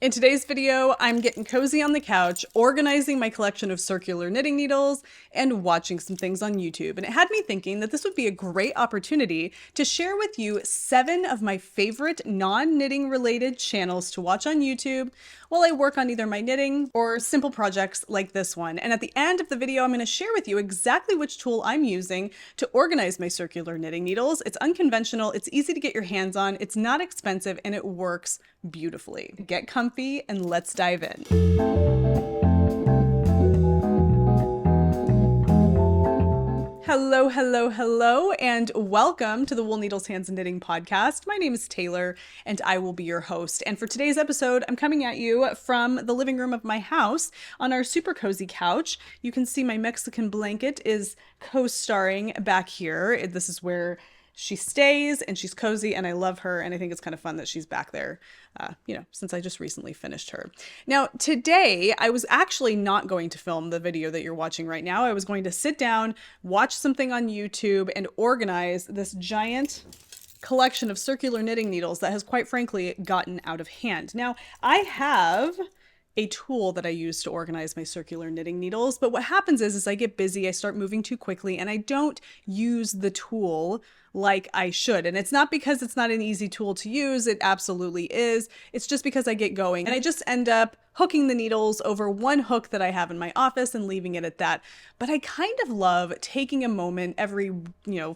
In today's video, I'm getting cozy on the couch, organizing my collection of circular knitting needles, and watching some things on YouTube. And it had me thinking that this would be a great opportunity to share with you 7 of my favorite non-knitting related channels to watch on YouTube while I work on either my knitting or simple projects like this one. And at the end of the video, I'm going to share with you exactly which tool I'm using to organize my circular knitting needles. It's unconventional, it's easy to get your hands on, it's not expensive, and it works beautifully. Get comfy and let's dive in. Hello, and welcome to the Wool Needles, Hands and Knitting podcast. My name is Taylor, and I will be your host. And for today's episode, I'm coming at you from the living room of my house on our super cozy couch. You can see my Mexican blanket is co-starring back here. This is where she stays and she's cozy and I love her. And I think it's kind of fun that she's back there, since I just recently finished her. Now, today, I was actually not going to film the video that you're watching right now. I was going to sit down, watch something on YouTube, and organize this giant collection of circular knitting needles that has quite frankly gotten out of hand. Now, I have a tool that I use to organize my circular knitting needles, but what happens is I get busy, I start moving too quickly, and I don't use the tool like I should. And it's not because it's not an easy tool to use, it absolutely is. It's just because I get going and I just end up hooking the needles over one hook that I have in my office and leaving it at that. But I kind of love taking a moment every,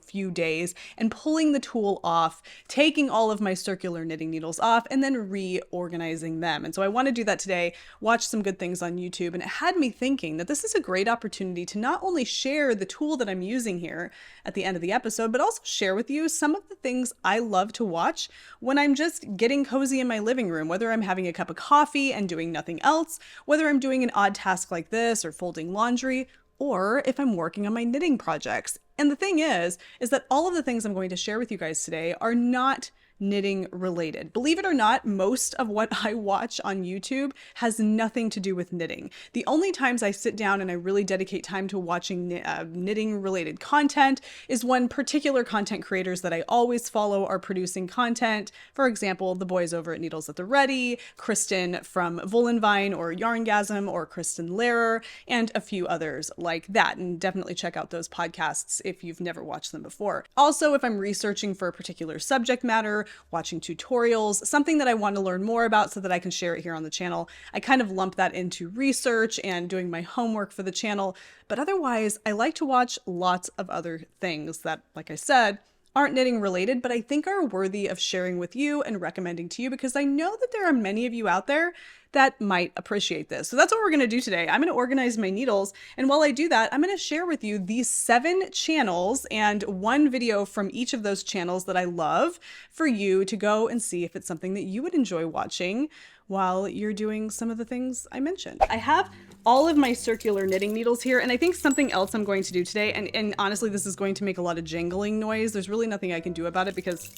few days and pulling the tool off, taking all of my circular knitting needles off, and then reorganizing them. And so I want to do that today, watch some good things on YouTube. And it had me thinking that this is a great opportunity to not only share the tool that I'm using here at the end of the episode, but also share with you some of the things I love to watch when I'm just getting cozy in my living room, whether I'm having a cup of coffee and doing nothing else, whether I'm doing an odd task like this or folding laundry, or if I'm working on my knitting projects. And the thing is that all of the things I'm going to share with you guys today are not knitting related. Believe it or not, most of what I watch on YouTube has nothing to do with knitting. The only times I sit down and I really dedicate time to watching knitting related content is when particular content creators that I always follow are producing content. For example, the boys over at Needles at the Ready, Kristen from Vine or Yarngasm, or Kristen Lehrer, and a few others like that. And definitely check out those podcasts if you've never watched them before. Also, if I'm researching for a particular subject matter, watching tutorials, something that I want to learn more about so that I can share it here on the channel, I kind of lump that into research and doing my homework for the channel. But otherwise, I like to watch lots of other things that, like I said, aren't knitting related, but I think are worthy of sharing with you and recommending to you because I know that there are many of you out there that might appreciate this. So that's what we're going to do today. I'm going to organize my needles. And while I do that, I'm going to share with you these 7 channels and one video from each of those channels that I love for you to go and see if it's something that you would enjoy watching while you're doing some of the things I mentioned. I have all of my circular knitting needles here, and I think something else I'm going to do today, and honestly, this is going to make a lot of jangling noise. There's really nothing I can do about it because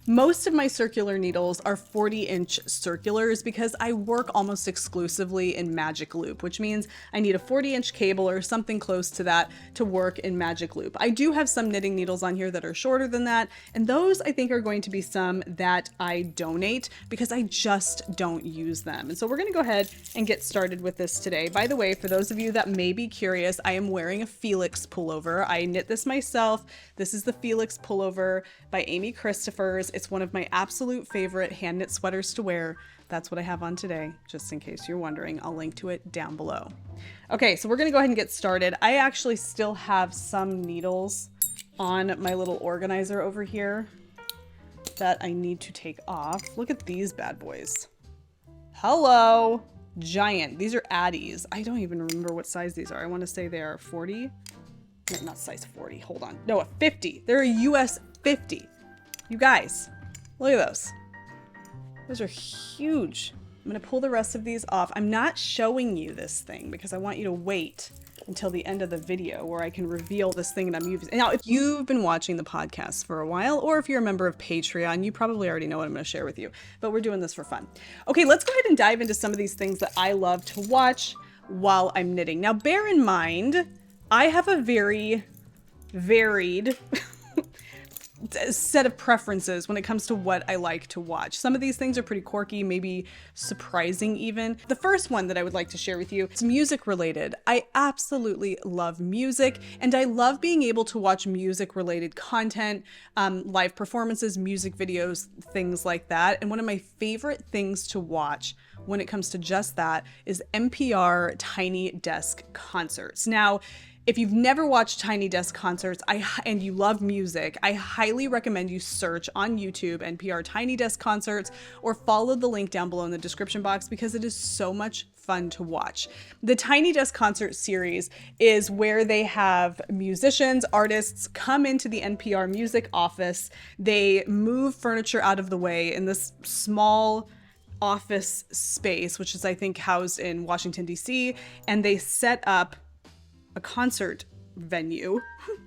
most of my circular needles are 40-inch circulars because I work almost exclusively in magic loop, which means I need a 40-inch cable or something close to that to work in magic loop. I do have some knitting needles on here that are shorter than that, and those I think are going to be some that I donate because I just don't use them. And so we're going to go ahead and get started with this today. By the way, for those of you that may be curious, I am wearing a Felix pullover. I knit this myself. This is the Felix pullover by Amy Christopher's. It's one of my absolute favorite hand knit sweaters to wear. That's what I have on today, just in case you're wondering. I'll link to it down below. Okay, so we're gonna go ahead and get started. I actually still have some needles on my little organizer over here that I need to take off. Look at these bad boys. Hello, giant. These are Addies. I don't even remember what size these are. I wanna say they are 40. No, not size 40, hold on. No, a 50. They're a US 50. You guys, look at those. Those are huge. I'm going to pull the rest of these off. I'm not showing you this thing because I want you to wait until the end of the video where I can reveal this thing that I'm using. Now, if you've been watching the podcast for a while, or if you're a member of Patreon, you probably already know what I'm going to share with you, but we're doing this for fun. Okay, let's go ahead and dive into some of these things that I love to watch while I'm knitting. Now, bear in mind, I have a very varied set of preferences when it comes to what I like to watch. Some of these things are pretty quirky, maybe surprising even. The first one that I would like to share with you is music related. I absolutely love music, and I love being able to watch music related content, live performances, music videos, things like that. And one of my favorite things to watch when it comes to just that is NPR Tiny Desk concerts. Now, if you've never watched Tiny Desk concerts and you love music, I highly recommend you search on YouTube NPR Tiny Desk concerts or follow the link down below in the description box because it is so much fun to watch. The Tiny Desk concert series is where they have musicians, artists come into the NPR music office. They move furniture out of the way in this small office space, which is I think housed in Washington, D.C., and they set up a concert venue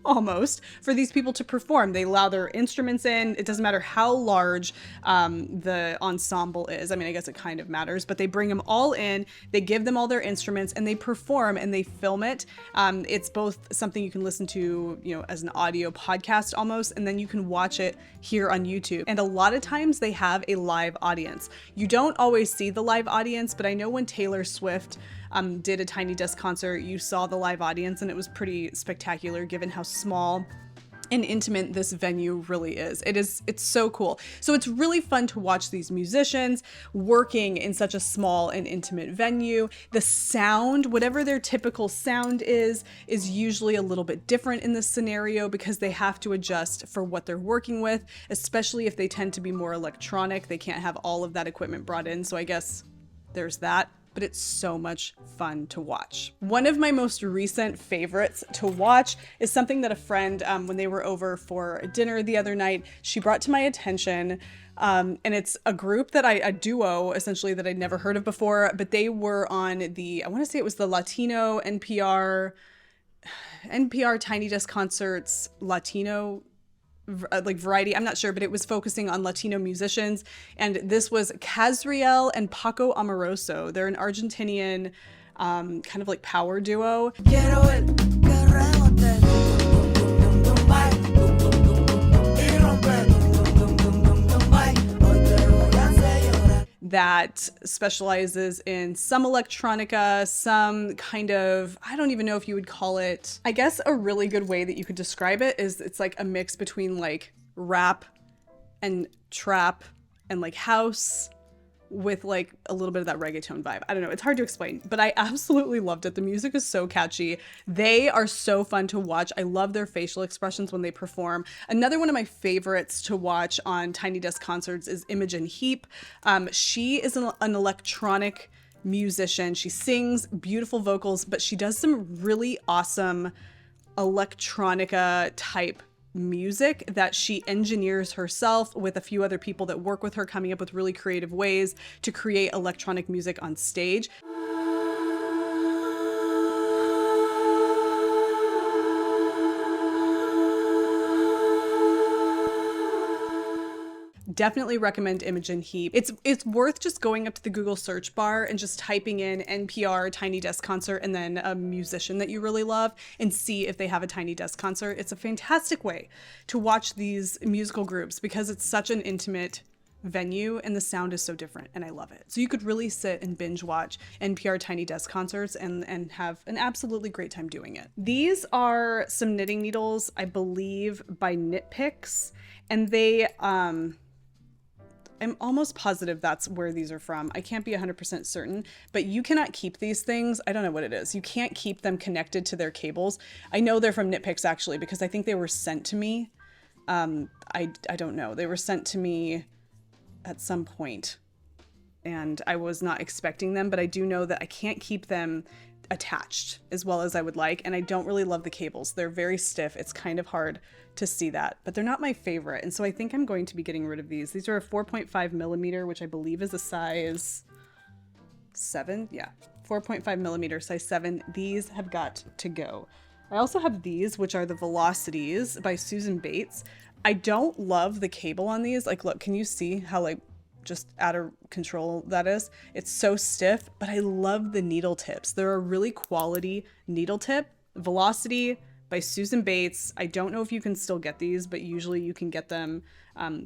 almost for these people to perform. They allow their instruments in. It doesn't matter how large the ensemble is. I mean, I guess it kind of matters, but they bring them all in, they give them all their instruments, and they perform and they film it. It's both something you can listen to, you know, as an audio podcast almost, and then you can watch it here on YouTube. And a lot of times they have a live audience. You don't always see the live audience, but I know when Taylor Swift did a Tiny Desk concert, you saw the live audience, and it was pretty spectacular given how small and intimate this venue really is. It's so cool. So it's really fun to watch these musicians working in such a small and intimate venue. The sound, whatever their typical sound is usually a little bit different in this scenario because they have to adjust for what they're working with, especially if they tend to be more electronic. They can't have all of that equipment brought in. So I guess there's that. But it's so much fun to watch. One of my most recent favorites to watch is something that a friend, when they were over for dinner the other night, she brought to my attention. And it's a group a duo essentially that I'd never heard of before, but they were on I want to say it was the Latino NPR Tiny Desk Concerts Latino like variety, I'm not sure, but it was focusing on Latino musicians. And this was Casriel and Paco Amoroso. They're an Argentinian kind of like power duo that specializes in some electronica, some kind of, I don't even know if you would call it, I guess a really good way that you could describe it is it's like a mix between like rap and trap and like house with like a little bit of that reggaeton vibe. I don't know, it's hard to explain, but I absolutely loved it. The music is so catchy. They are so fun to watch. I love their facial expressions when they perform. Another one of my favorites to watch on Tiny Desk concerts is Imogen Heap. She is an electronic musician. She sings beautiful vocals, but she does some really awesome electronica type music that she engineers herself with a few other people that work with her, coming up with really creative ways to create electronic music on stage. Definitely recommend Imogen Heap. It's worth just going up to the Google search bar and just typing in NPR Tiny Desk Concert and then a musician that you really love and see if they have a Tiny Desk concert. It's a fantastic way to watch these musical groups because it's such an intimate venue and the sound is so different and I love it. So you could really sit and binge watch NPR Tiny Desk concerts and have an absolutely great time doing it. These are some knitting needles, I believe by Knit Picks, and they I'm almost positive that's where these are from. I can't be 100% certain, but you cannot keep these things. I don't know what it is. You can't keep them connected to their cables. I know they're from Knit Picks actually, because I think they were sent to me. I don't know. They were sent to me at some point and I was not expecting them, but I do know that I can't keep them attached as well as I would like. And I don't really love the cables. They're very stiff. It's kind of hard to see that, but they're not my favorite. And so I think I'm going to be getting rid of these. These are a 4.5 millimeter, which I believe is a size 7. Yeah, 4.5 millimeter, size 7. These have got to go. I also have these, which are the Velocities by Susan Bates. I don't love the cable on these. Like, look, can you see how like just out of control that is? It's so stiff, but I love the needle tips. They're a really quality needle tip. Velocity by Susan Bates. I don't know if you can still get these, but usually you can get them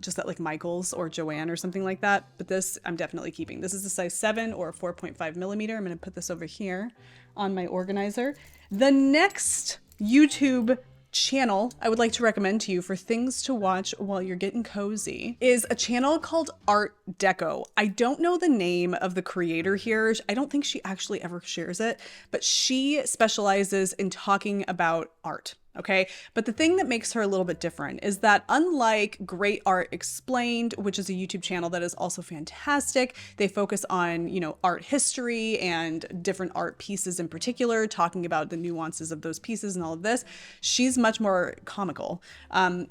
just at like Michael's or Joann or something like that. But this I'm definitely keeping. This is a size 7 or a 4.5 millimeter. I'm going to put this over here on my organizer. The next YouTube channel I would like to recommend to you for things to watch while you're getting cozy is a channel called Art Deco. I don't know the name of the creator here. I don't think she actually ever shares it, but she specializes in talking about art. Okay. But the thing that makes her a little bit different is that unlike Great Art Explained, which is a YouTube channel that is also fantastic, they focus on, you know, art history and different art pieces in particular, talking about the nuances of those pieces and all of this. She's much more comical.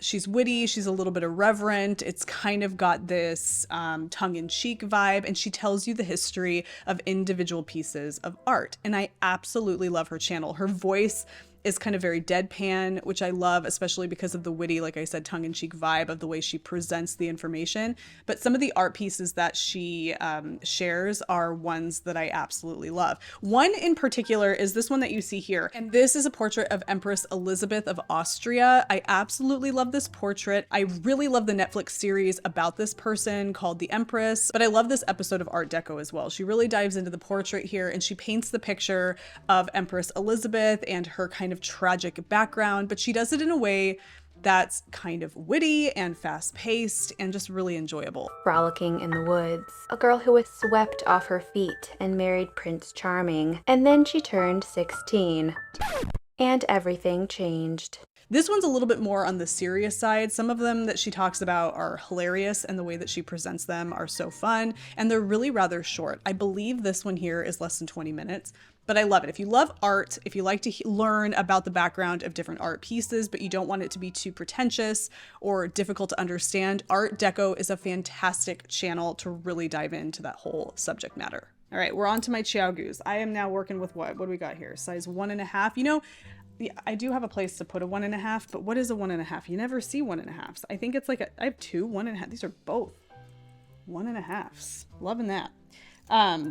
She's witty. She's a little bit irreverent. It's kind of got this tongue-in-cheek vibe, and she tells you the history of individual pieces of art. And I absolutely love her channel. Her voice is kind of very deadpan, which I love, especially because of the witty, like I said, tongue-in-cheek vibe of the way she presents the information. But some of the art pieces that she shares are ones that I absolutely love. One in particular is this one that you see here. And this is a portrait of Empress Elizabeth of Austria. I absolutely love this portrait. I really love the Netflix series about this person called The Empress, but I love this episode of Art Deco as well. She really dives into the portrait here and she paints the picture of Empress Elizabeth and her kind of tragic background, but she does it in a way that's kind of witty and fast-paced and just really enjoyable. Frolicking in the woods, a girl who was swept off her feet and married Prince Charming, and then she turned 16, and everything changed. This one's a little bit more on the serious side. Some of them that she talks about are hilarious, and the way that she presents them are so fun, and they're really rather short. I believe this one here is less than 20 minutes, but I love it. If you love art, if you like to learn about the background of different art pieces, but you don't want it to be too pretentious or difficult to understand, Art Deco is a fantastic channel to really dive into that whole subject matter. All right, we're on to my Chiaogus. I am now working with what? What do we got here? Size 1.5. You know, I do have a place to put a 1.5, but what is a 1.5? You never see 1.5s. I think it's like I have 2 1.5. These are both 1.5s. Loving that.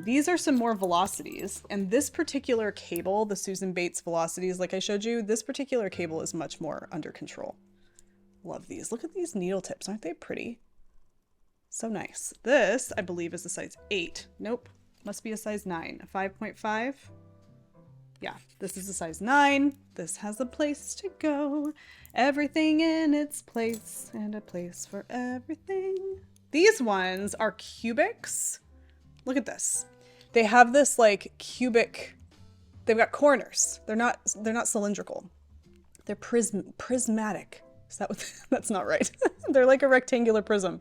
These are some more velocities, and this particular cable, the Susan Bates velocities, like I showed you, this particular cable is much more under control. Love these. Look at these needle tips. Aren't they pretty? So nice. This, I believe, is a size 8. Nope. Must be a size 9. A 5.5. Yeah, this is a size 9. This has a place to go. Everything in its place, and a place for everything. These ones are cubics. Look at this. They have this like cubic, they've got corners. They're not cylindrical. They're prismatic. Is that what, that's not right. They're like a rectangular prism.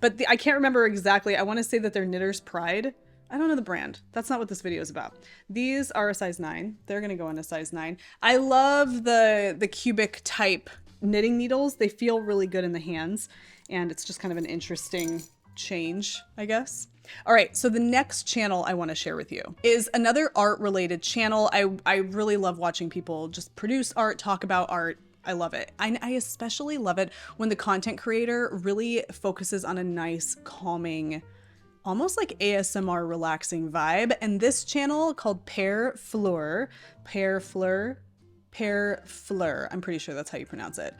But I can't remember exactly. I want to say that they're Knitter's Pride. I don't know the brand. That's not what this video is about. These are a size 9. They're going to go in a size 9. I love the cubic type knitting needles. They feel really good in the hands, and it's just kind of an interesting change, I guess. All right, so the next channel I want to share with you is another art related channel. I really love watching people just produce art, talk about art. I love it. I especially love it when the content creator really focuses on a nice, calming, almost like ASMR relaxing vibe. And this channel called Pear Fleur, I'm pretty sure that's how you pronounce it.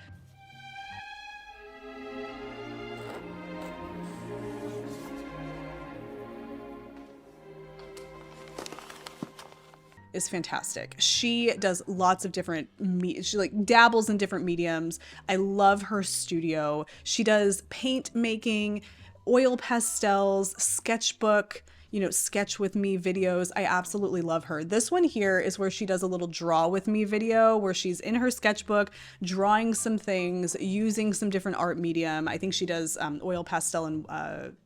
Is fantastic. She does lots of different, she like dabbles in different mediums. I love her studio. She does paint making, oil pastels, sketchbook, you know, sketch with me videos. I absolutely love her. This one here is where she does a little draw with me video where she's in her sketchbook, drawing some things, using some different art medium. I think she does oil pastel and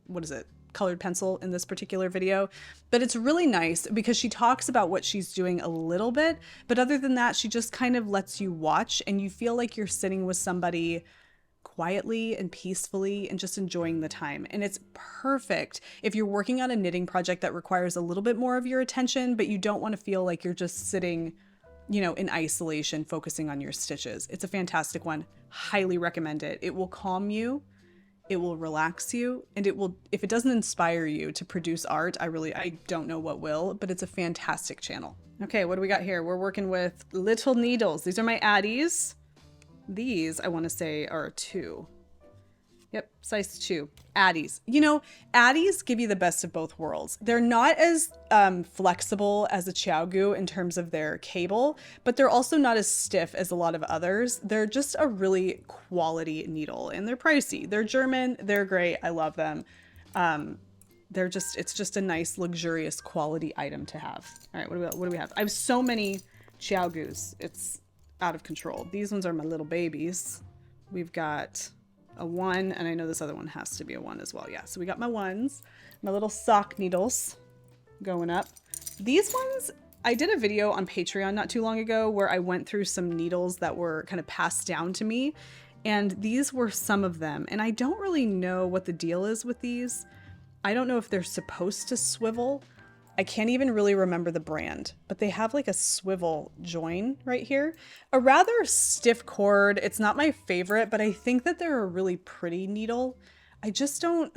what is it? Colored pencil in this particular video, but it's really nice because she talks about what she's doing a little bit, but other than that, she just kind of lets you watch and you feel like you're sitting with somebody quietly and peacefully and just enjoying the time. And it's perfect if you're working on a knitting project that requires a little bit more of your attention, but you don't want to feel like you're just sitting, you know, in isolation, focusing on your stitches. It's a fantastic one. Highly recommend it. It will calm you it will relax you, and it will, if it doesn't inspire you to produce art, I don't know what will, but it's a fantastic channel. Okay, what do we got here? We're working with little needles. These are my Addies. These, I want to say, are 2. Yep, size 2. Addies. You know, Addies give you the best of both worlds. They're not as flexible as a Qiaogu in terms of their cable, but they're also not as stiff as a lot of others. They're just a really quality needle, and they're pricey. They're German. They're great. I love them. It's just a nice, luxurious quality item to have. All right, what do we have? I have so many Qiaogus. It's out of control. These ones are my little babies. We've got a 1, and I know this other one has to be a 1 as well. Yeah, so we got my 1s, my little sock needles going up. These ones, I did a video on Patreon not too long ago where I went through some needles that were kind of passed down to me, and these were some of them. And I don't really know what the deal is with these. I don't know if they're supposed to swivel. I can't even really remember the brand, but they have like a swivel join right here. A rather stiff cord. It's not my favorite, but I think that they're a really pretty needle. I don't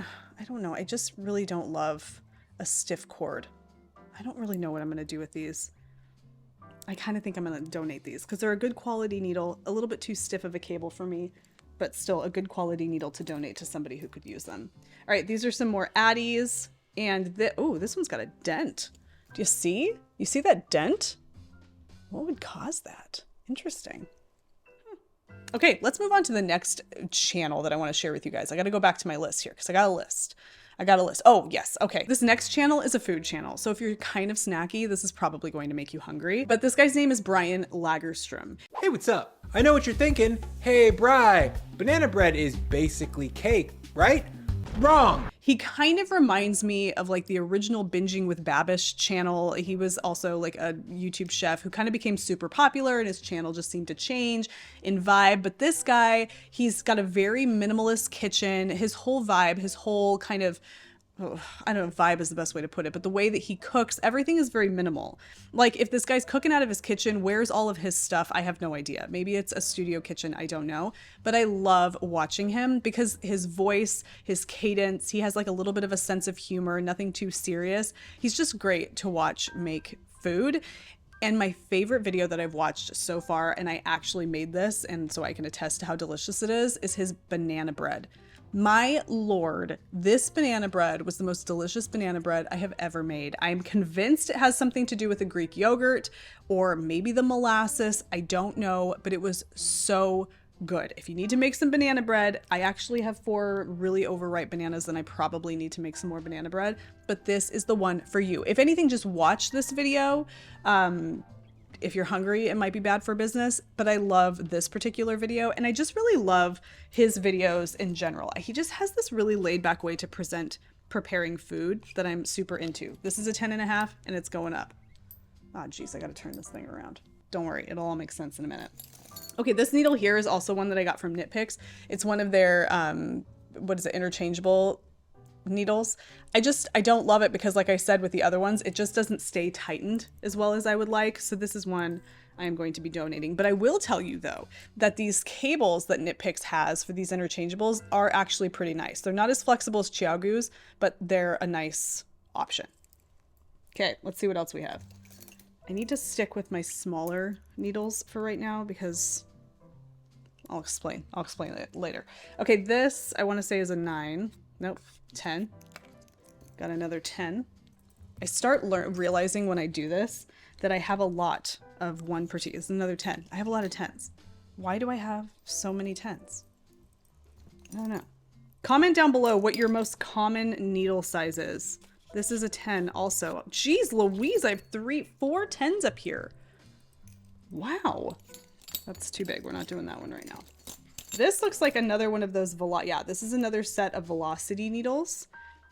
know. I just really don't love a stiff cord. I don't really know what I'm going to do with these. I kind of think I'm going to donate these because they're a good quality needle, a little bit too stiff of a cable for me, but still a good quality needle to donate to somebody who could use them. All right, these are some more Addies. And oh, this one's got a dent. Do you see? You see that dent? What would cause that? Interesting. Okay, let's move on to the next channel that I want to share with you guys. I got to go back to my list here because I got a list. Oh, yes. Okay. This next channel is a food channel. So if you're kind of snacky, this is probably going to make you hungry. But this guy's name is Brian Lagerstrom. Hey, what's up? I know what you're thinking. Hey, Bri, banana bread is basically cake, right? Wrong. He kind of reminds me of like the original Binging with Babish channel. He was also like a YouTube chef who kind of became super popular, and his channel just seemed to change in vibe. But this guy, he's got a very minimalist kitchen. His whole vibe, his whole kind of, I don't know if vibe is the best way to put it, but the way that he cooks, everything is very minimal. Like if this guy's cooking out of his kitchen, where's all of his stuff? I have no idea. Maybe it's a studio kitchen. I don't know. But I love watching him because his voice, his cadence, he has like a little bit of a sense of humor, nothing too serious. He's just great to watch make food. And my favorite video that I've watched so far, and I actually made this, and so I can attest to how delicious it is his banana bread. My Lord, this banana bread was the most delicious banana bread I have ever made. I'm convinced it has something to do with the Greek yogurt or maybe the molasses. I don't know, but it was so good. If you need to make some banana bread, I actually have 4 really overripe bananas and I probably need to make some more banana bread, but this is the one for you. If anything, just watch this video. If you're hungry, it might be bad for business, but I love this particular video, and I just really love his videos in general. He just has this really laid back way to present preparing food that I'm super into. This is a 10.5 and it's going up. Ah, geez, I gotta turn this thing around. Don't worry, it'll all make sense in a minute. Okay, this needle here is also one that I got from Knitpicks. It's one of their, interchangeable needles. I don't love it because, like I said with the other ones, it just doesn't stay tightened as well as I would like. So this is one I am going to be donating. But I will tell you though, that these cables that Knitpicks has for these interchangeables are actually pretty nice. They're not as flexible as Qiaogu's, but they're a nice option. Okay, let's see what else we have. I need to stick with my smaller needles for right now because I'll explain it later. Okay, this I want to say is a 9. Nope, 10. Got another 10. I start realizing when I do this that I have a lot of one per It's another 10. I have a lot of 10s. Why do I have so many 10s? I don't know. Comment down below what your most common needle size is. This is a 10 also. Jeez Louise, I have 4 10s up here. Wow. That's too big. We're not doing that one right now. This looks like another one of those, this is another set of velocity needles.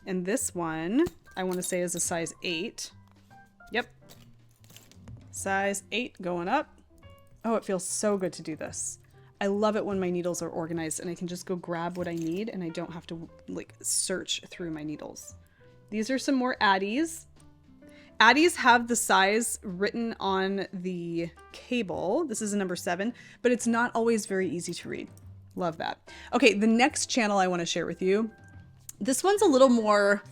And this one, I want to say is a size 8. Yep. Size 8 going up. Oh, it feels so good to do this. I love it when my needles are organized and I can just go grab what I need and I don't have to like search through my needles. These are some more Addies. Addies have the size written on the cable. This is a number 7, but it's not always very easy to read. Love that. Okay, the next channel I want to share with you, this one's a little more,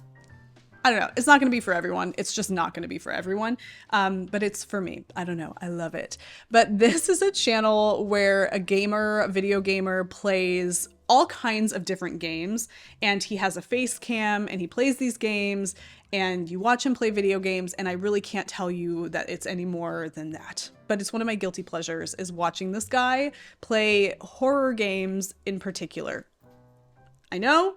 I don't know, it's not going to be for everyone. It's just not going to be for everyone. But it's for me. I don't know. I love it. But this is a channel where a video gamer plays all kinds of different games, and he has a face cam and he plays these games, and you watch him play video games, and I really can't tell you that it's any more than that. But it's one of my guilty pleasures is watching this guy play horror games in particular. I know,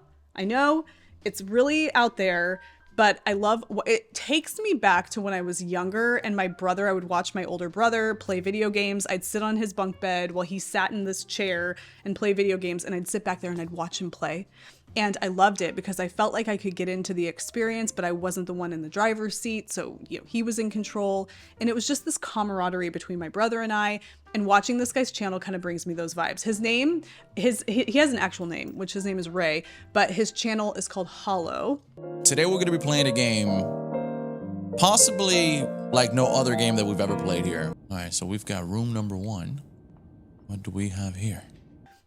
it's really out there, but I love, it takes me back to when I was younger and I would watch my older brother play video games. I'd sit on his bunk bed while he sat in this chair and play video games, and I'd sit back there and I'd watch him play. And I loved it because I felt like I could get into the experience, but I wasn't the one in the driver's seat. So, he was in control. And it was just this camaraderie between my brother and I. And watching this guy's channel kind of brings me those vibes. His name, he has an actual name, which his name is Ray, but his channel is called Hollow. Today we're going to be playing a game, possibly like no other game that we've ever played here. All right, so we've got room number 1. What do we have here?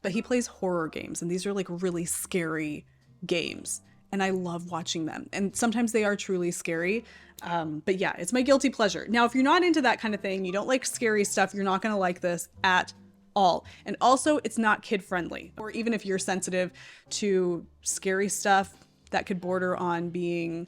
But he plays horror games, and these are like really scary games, and I love watching them. And sometimes they are truly scary. But yeah, it's my guilty pleasure. Now, if you're not into that kind of thing, you don't like scary stuff, you're not going to like this at all. And also, it's not kid friendly. Or even if you're sensitive to scary stuff that could border on being,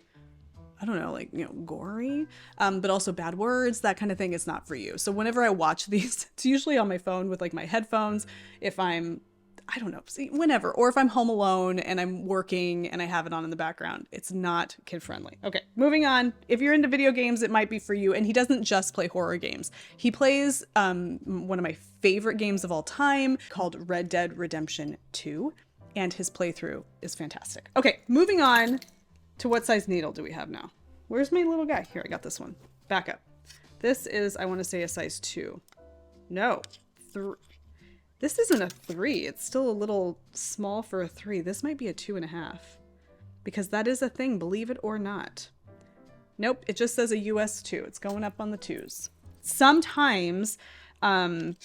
I don't know, like, gory, but also bad words, that kind of thing is not for you. So whenever I watch these, it's usually on my phone with like my headphones. If I'm, I don't know, whenever, or if I'm home alone and I'm working and I have it on in the background, it's not kid friendly. Okay, moving on. If you're into video games, it might be for you. And he doesn't just play horror games. He plays one of my favorite games of all time called Red Dead Redemption 2. And his playthrough is fantastic. Okay, moving on to what size needle do we have now? Where's my little guy? Here, I got this one. Back up. This is, I want to say, a size 2. No, 3. This isn't a 3. It's still a little small for a 3. This might be a 2.5. Because that is a thing, believe it or not. Nope, it just says a US 2. It's going up on the 2s. Sometimes, Addies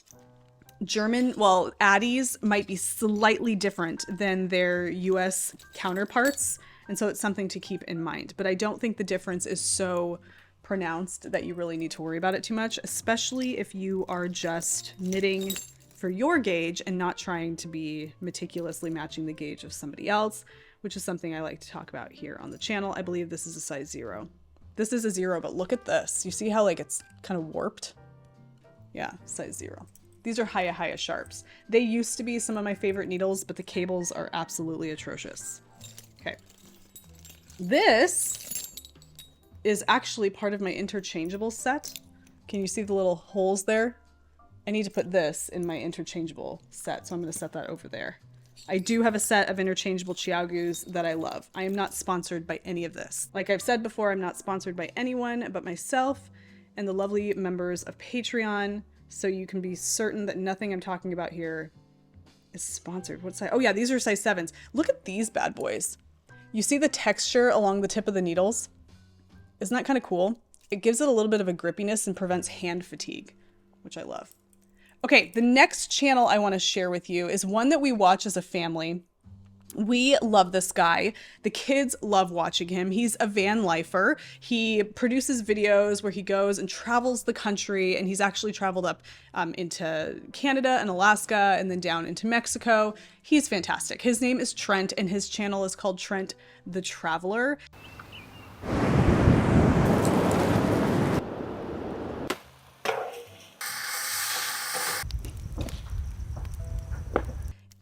might be slightly different than their US counterparts. And so it's something to keep in mind. But I don't think the difference is so pronounced that you really need to worry about it too much, especially if you are just knitting for your gauge and not trying to be meticulously matching the gauge of somebody else, which is something I like to talk about here on the channel. I believe this is a size 0. This is a 0, but look at this. You see how like it's kind of warped? Yeah, size 0. These are Haya sharps. They used to be some of my favorite needles, but the cables are absolutely atrocious. Okay. This is actually part of my interchangeable set. Can you see the little holes there? I need to put this in my interchangeable set, so I'm going to set that over there. I do have a set of interchangeable Chiaogus that I love. I am not sponsored by any of this. Like I've said before, I'm not sponsored by anyone but myself and the lovely members of Patreon, so you can be certain that nothing I'm talking about here is sponsored. What size? Oh yeah, these are size 7s. Look at these bad boys. You see the texture along the tip of the needles? Isn't that kind of cool? It gives it a little bit of a grippiness and prevents hand fatigue, which I love. Okay, the next channel I want to share with you is one that we watch as a family. We love this guy. The kids love watching him. He's a van lifer. He produces videos where he goes and travels the country, and he's actually traveled up into Canada and Alaska and then down into Mexico. He's fantastic. His name is Trent, and his channel is called Trent the Traveler.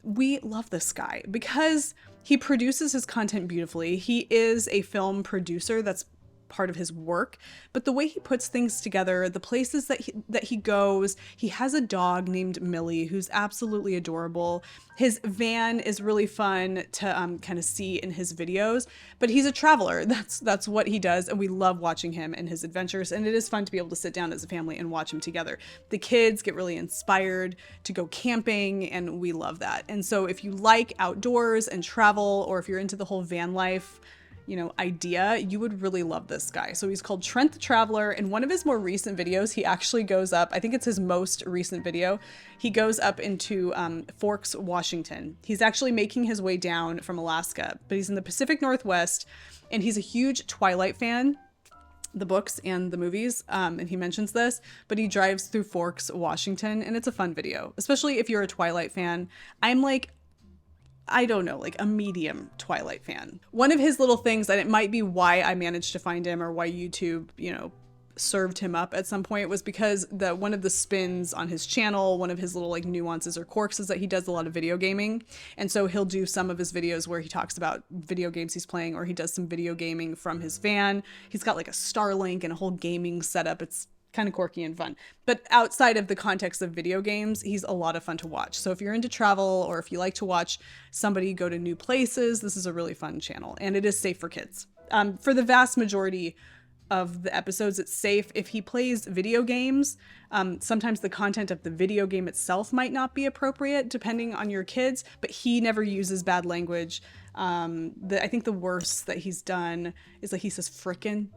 We love this guy because he produces his content beautifully. He is a film producer. That's part of his work, but the way he puts things together, the places that he goes, he has a dog named Millie who's absolutely adorable. His van is really fun to kind of see in his videos, but he's a traveler. That's what he does, and we love watching him and his adventures, and it is fun to be able to sit down as a family and watch him together. The kids get really inspired to go camping, and we love that. And so if you like outdoors and travel, or if you're into the whole van life, idea, you would really love this guy. So he's called Trent the Traveler. In one of his more recent videos, he actually goes up, I think it's his most recent video, he goes up into Forks, Washington. He's actually making his way down from Alaska, but he's in the Pacific Northwest, and he's a huge Twilight fan, the books and the movies, and he mentions this, but he drives through Forks, Washington, and it's a fun video, especially if you're a Twilight fan. I'm like, I don't know, like a medium Twilight fan. One of his little things, and it might be why I managed to find him or why YouTube, served him up at some point, was because one of the spins on his channel, one of his little like nuances or quirks, is that he does a lot of video gaming. And so he'll do some of his videos where he talks about video games he's playing, or he does some video gaming from his van. He's got like a Starlink and a whole gaming setup. It's kind of quirky and fun. But outside of the context of video games, he's a lot of fun to watch. So if you're into travel, or if you like to watch somebody go to new places, this is a really fun channel, and it is safe for kids. For the vast majority of the episodes, it's safe. If he plays video games, sometimes the content of the video game itself might not be appropriate depending on your kids, but he never uses bad language. I think the worst that he's done is like he says frickin'.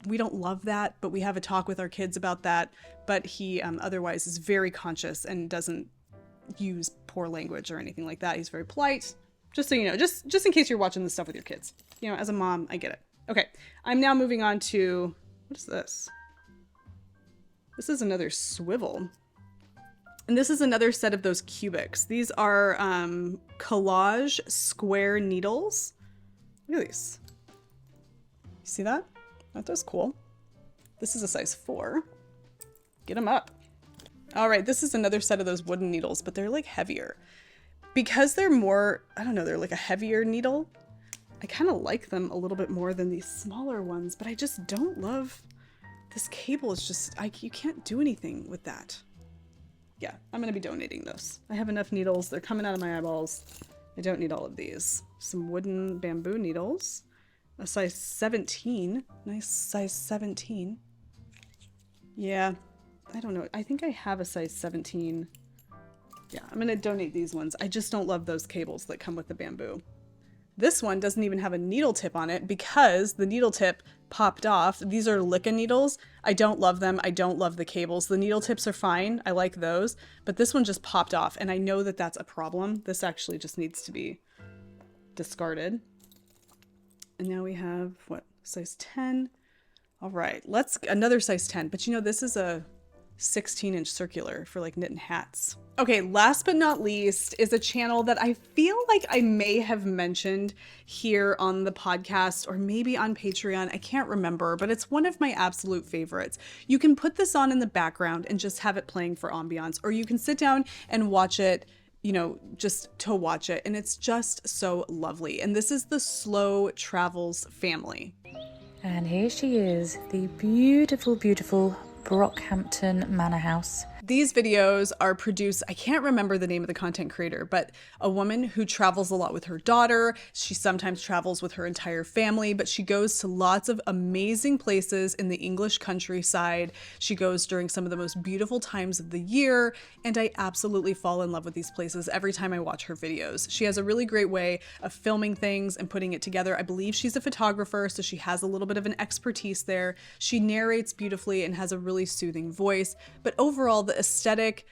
We don't love that, but we have a talk with our kids about that. But he otherwise is very conscious and doesn't use poor language or anything like that. He's very polite. Just so you know, just in case you're watching this stuff with your kids. As a mom, I get it. Okay, I'm now moving on to, what is this? This is another swivel. And this is another set of those cubics. These are collage square needles. Look at these. You see that? That's cool. This is a size 4. Get them up. All right, this is another set of those wooden needles, but they're like heavier. Because they're more, I don't know, they're like a heavier needle. I kind of like them a little bit more than these smaller ones, but I just don't love, this cable is just, you can't do anything with that. Yeah, I'm going to be donating those. I have enough needles. They're coming out of my eyeballs. I don't need all of these. Some wooden bamboo needles. A size 17. Nice size 17. Yeah, I don't know. I think I have a size 17. Yeah, I'm going to donate these ones. I just don't love those cables that come with the bamboo. This one doesn't even have a needle tip on it because the needle tip popped off. These are Licca needles. I don't love them. I don't love the cables. The needle tips are fine. I like those. But this one just popped off, and I know that that's a problem. This actually just needs to be discarded. And now we have, what, size 10? All right, another size 10. But this is a 16-inch circular for like knitting hats. Okay, last but not least is a channel that I feel like I may have mentioned here on the podcast or maybe on Patreon. I can't remember, but it's one of my absolute favorites. You can put this on in the background and just have it playing for ambiance, or you can sit down and watch it, just to watch it. And it's just so lovely. And this is the Slow Travels family. And here she is, the beautiful, beautiful Brockhampton Manor House. These videos are produced, I can't remember the name of the content creator, but a woman who travels a lot with her daughter. She sometimes travels with her entire family, but she goes to lots of amazing places in the English countryside. She goes during some of the most beautiful times of the year, and I absolutely fall in love with these places every time I watch her videos. She has a really great way of filming things and putting it together. I believe she's a photographer, so she has a little bit of an expertise there. She narrates beautifully and has a really soothing voice, but overall, the aesthetic,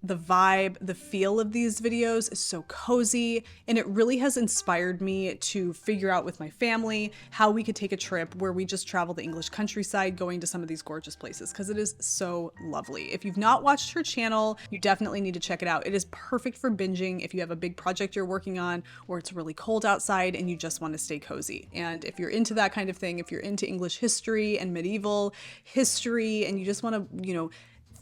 the vibe, the feel of these videos is so cozy, and it really has inspired me to figure out with my family how we could take a trip where we just travel the English countryside going to some of these gorgeous places, because it is so lovely. If you've not watched her channel, you definitely need to check it out. It is perfect for binging if you have a big project you're working on, or it's really cold outside and you just want to stay cozy. And if you're into that kind of thing, if you're into English history and medieval history and you just want to,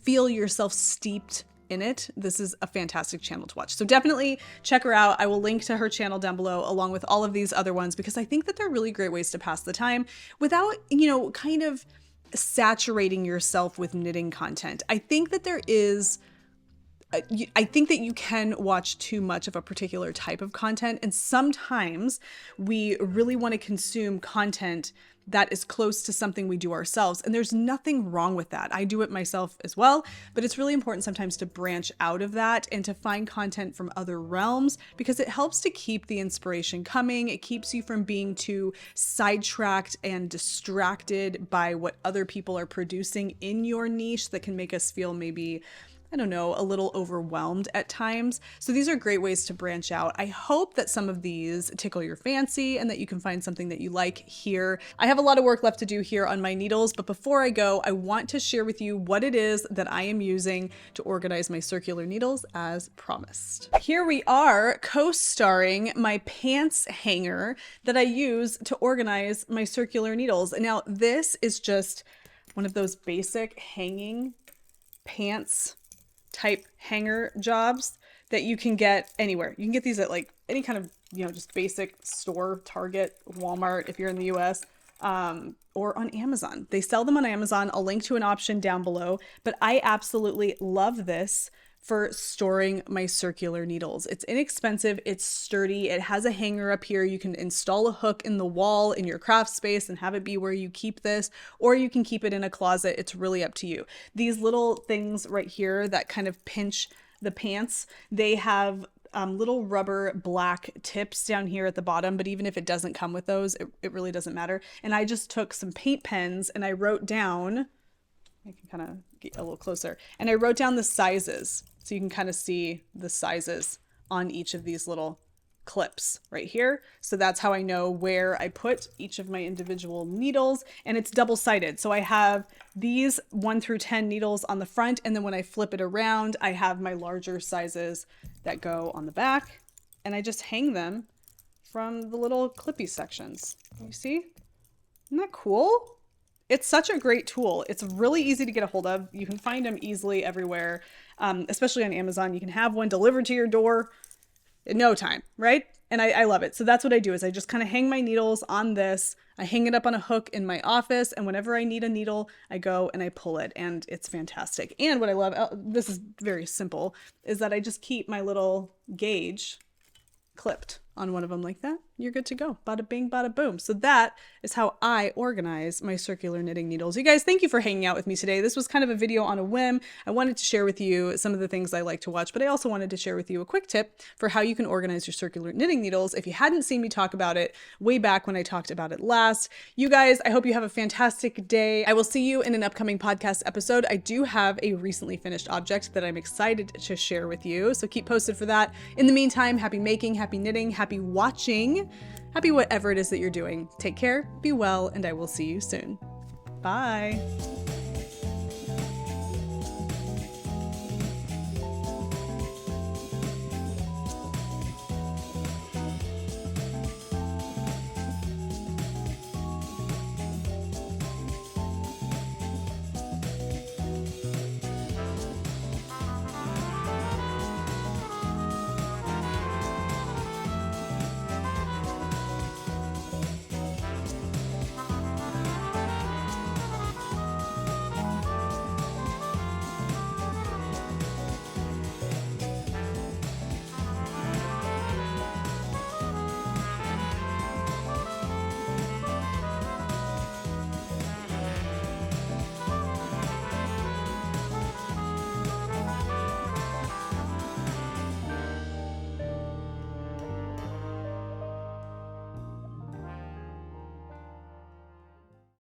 feel yourself steeped in it, this is a fantastic channel to watch. So definitely check her out. I will link to her channel down below along with all of these other ones, because I think that they're really great ways to pass the time without, kind of saturating yourself with knitting content. I think that there is I think that you can watch too much of a particular type of content. And sometimes we really want to consume content that is close to something we do ourselves. And there's nothing wrong with that. I do it myself as well, but it's really important sometimes to branch out of that and to find content from other realms, because it helps to keep the inspiration coming. It keeps you from being too sidetracked and distracted by what other people are producing in your niche that can make us feel maybe, I don't know, a little overwhelmed at times. So these are great ways to branch out. I hope that some of these tickle your fancy and that you can find something that you like here. I have a lot of work left to do here on my needles, but before I go, I want to share with you what it is that I am using to organize my circular needles as promised. Here we are, co-starring my pants hanger that I use to organize my circular needles. Now, this is just one of those basic hanging pants type hanger jobs that you can get anywhere. You can get these at like any kind of, just basic store, Target, Walmart, if you're in the US, or on Amazon. They sell them on Amazon. I'll link to an option down below, but I absolutely love this for storing my circular needles. It's inexpensive, it's sturdy, it has a hanger up here. You can install a hook in the wall in your craft space and have it be where you keep this, or you can keep it in a closet. It's really up to you. These little things right here that kind of pinch the pants, they have little rubber black tips down here at the bottom, but even if it doesn't come with those, it really doesn't matter. And I just took some paint pens and I wrote down, I can kind of get a little closer, and I wrote down the sizes. So you can kind of see the sizes on each of these little clips right here. So that's how I know where I put each of my individual needles, and it's double-sided. So I have these 1 through 10 needles on the front, and then when I flip it around, I have my larger sizes that go on the back, and I just hang them from the little clippy sections. You see? Isn't that cool? It's such a great tool. It's really easy to get a hold of. You can find them easily everywhere, especially on Amazon. You can have one delivered to your door in no time, right? And I love it. So that's what I do, is I just kind of hang my needles on this. I hang it up on a hook in my office, and whenever I need a needle, I go and I pull it, and it's fantastic. And what I love, this is very simple, is that I just keep my little gauge clipped on one of them like that. You're good to go. Bada bing, bada boom. So that is how I organize my circular knitting needles. You guys, thank you for hanging out with me today. This was kind of a video on a whim. I wanted to share with you some of the things I like to watch, but I also wanted to share with you a quick tip for how you can organize your circular knitting needles if you hadn't seen me talk about it way back when I talked about it last. You guys, I hope you have a fantastic day. I will see you in an upcoming podcast episode. I do have a recently finished object that I'm excited to share with you, so keep posted for that. In the meantime, happy making, happy knitting, happy watching, happy whatever it is that you're doing. Take care, be well, and I will see you soon. Bye.